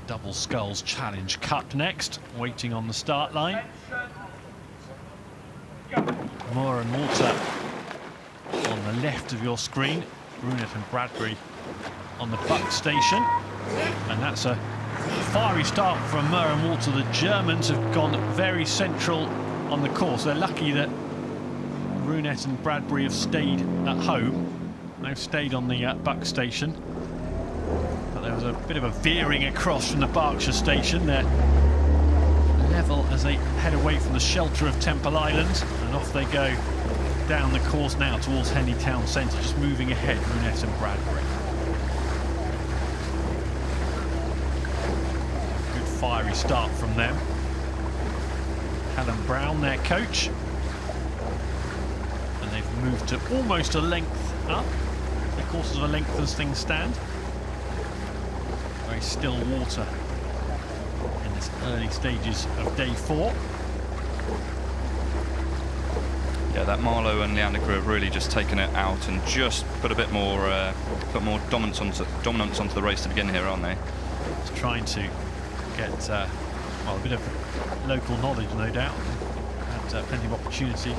Double Sculls Challenge Cup next, waiting on the start line. Mohr and Wolter on the left of your screen, Ruinet and Bradbery on the buck station. And that's a fiery start from Mohr and Wolter. The Germans have gone very central on the course. They're lucky that Ruinet and Bradbery have stayed at home. They've stayed on the buck station. But there was a bit of a veering across from the Berkshire station. They're level as they head away from the shelter of Temple Island, and off they go down the course now towards Henley Town Centre, just moving ahead, Ruinet and Bradbery. Good fiery start from them. Alan Brown, their coach, and they've moved to almost a length up. The course is a length as things stand. Very still water in this early stages of day 4. Yeah, that Marlow and Leander crew have really just taken it out and just put a bit more, dominance onto the race to begin here, aren't they? Just trying to get well, a bit of local knowledge, no doubt. Had plenty of opportunity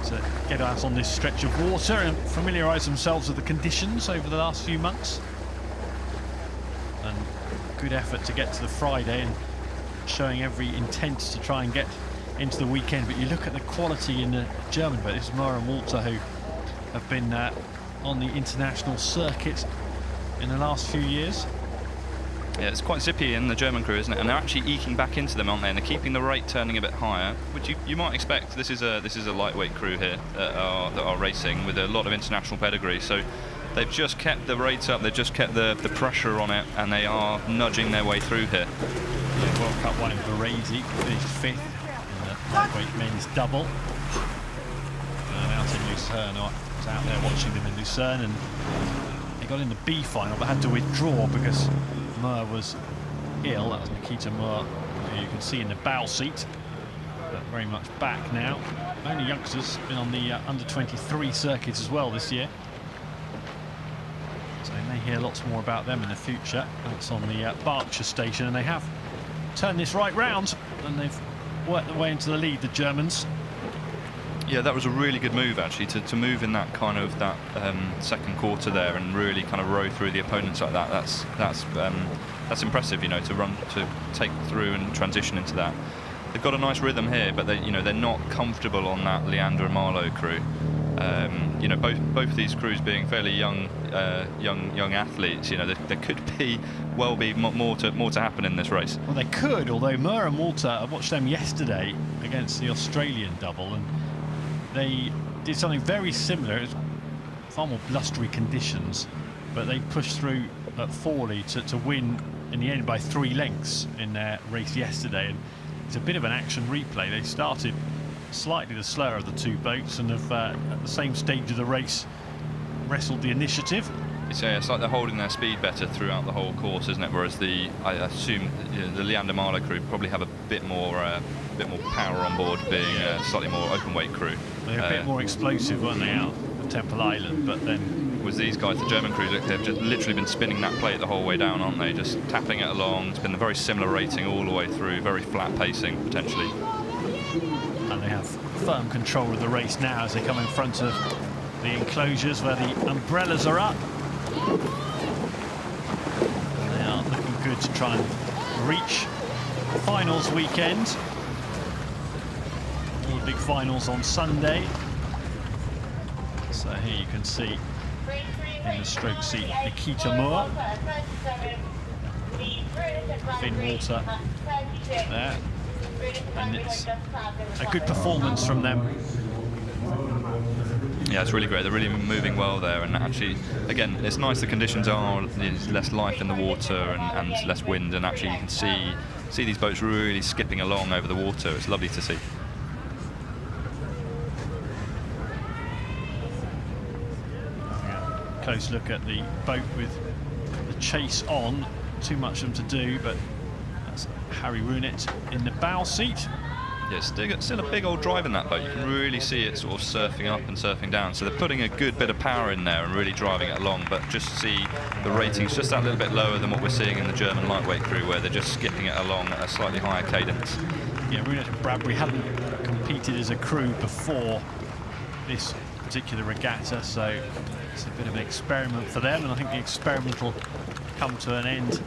to get out on this stretch of water and familiarise themselves with the conditions over the last few months. And good effort to get to the Friday and showing every intent to try and get into the weekend. But you look at the quality in the German boat. This is Mohr and Wolter, who have been on the international circuit in the last few years. Yeah, it's quite zippy in the German crew, isn't it? And they're actually eking back into them, aren't they? And they're keeping the rate turning a bit higher, which you might expect. This is a lightweight crew here that are racing with a lot of international pedigree. So they've just kept the rates up, they've just kept the pressure on it, and they are nudging their way through here. Yeah, World Cup winner Bradbery finished 5th in the lightweight men's double. And out in Lucerne, I was out there watching them in Lucerne, and they got in the B final but had to withdraw because Mohr was ill. That was Nikita Mohr, who you can see in the bow seat, but very much back now. Only youngsters, been on the under-23 circuit as well this year. So you may hear lots more about them in the future. That's on the Berkshire station, and they have turned this right round, and they've worked their way into the lead, the Germans. Yeah, that was a really good move actually, to move in that kind of second quarter there and really kind of row through the opponents like that. That's impressive, you know, to take through and transition into that. They've got a nice rhythm here, but they're not comfortable on that Leander and Marlow crew. You know, both of these crews being fairly young athletes. You know, there could be more to happen in this race. Well, they could, although Mohr and Wolter, I watched them yesterday against the Australian double, and they did something very similar. It was far more blustery conditions, but they pushed through at Forley to win in the end by 3 lengths in their race yesterday. And it's a bit of an action replay. They started slightly the slower of the two boats and have at the same stage of the race wrestled the initiative. It's like they're holding their speed better throughout the whole course, isn't it? Whereas I assume the Leander Marlow crew probably have a bit more power on board, being a slightly more open weight crew. They're a bit more explosive, weren't they, out of Temple Island? But then with these guys, the German crew, look, they've just literally been spinning that plate the whole way down, aren't they? Just tapping it along. It's been a very similar rating all the way through, very flat pacing potentially. And they have firm control of the race now as they come in front of the enclosures where the umbrellas are up. And they are looking good to try and reach finals weekend. All the big finals on Sunday. So here you can see in the stroke seat Nikita Mohr, Finn Wolter there, and it's a good performance from them. Yeah, it's really great. They're really moving well there, and actually, again, it's nice. The conditions there's less life in the water and less wind, and actually you can see these boats really skipping along over the water. It's lovely to see. Close look at the boat with the chase on. Too much of them to do, but that's Harry Ruinet in the bow seat. Yeah, still a big old drive in that boat. You can really see it sort of surfing up and surfing down. So they're putting a good bit of power in there and really driving it along. But just see the ratings just that little bit lower than what we're seeing in the German lightweight crew, where they're just skipping it along at a slightly higher cadence. Yeah, Ruinet and Bradbery hadn't competed as a crew before this particular regatta, so it's a bit of an experiment for them, and I think the experiment will come to an end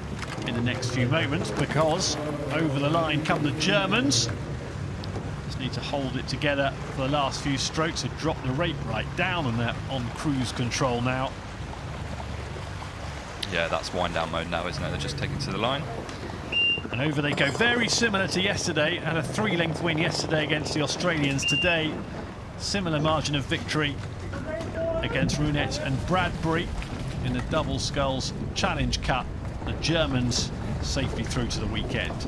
in the next few moments, because over the line come the Germans. Just need to hold it together for the last few strokes to drop the rate right down, and they're on cruise control now. Yeah, that's wind down mode now, isn't it? They're just taking to the line. And over they go, very similar to yesterday. Had a 3-length win yesterday against the Australians. Today, similar margin of victory against Ruinet and Bradbery in the double sculls Challenge Cup. The Germans safely through to the weekend.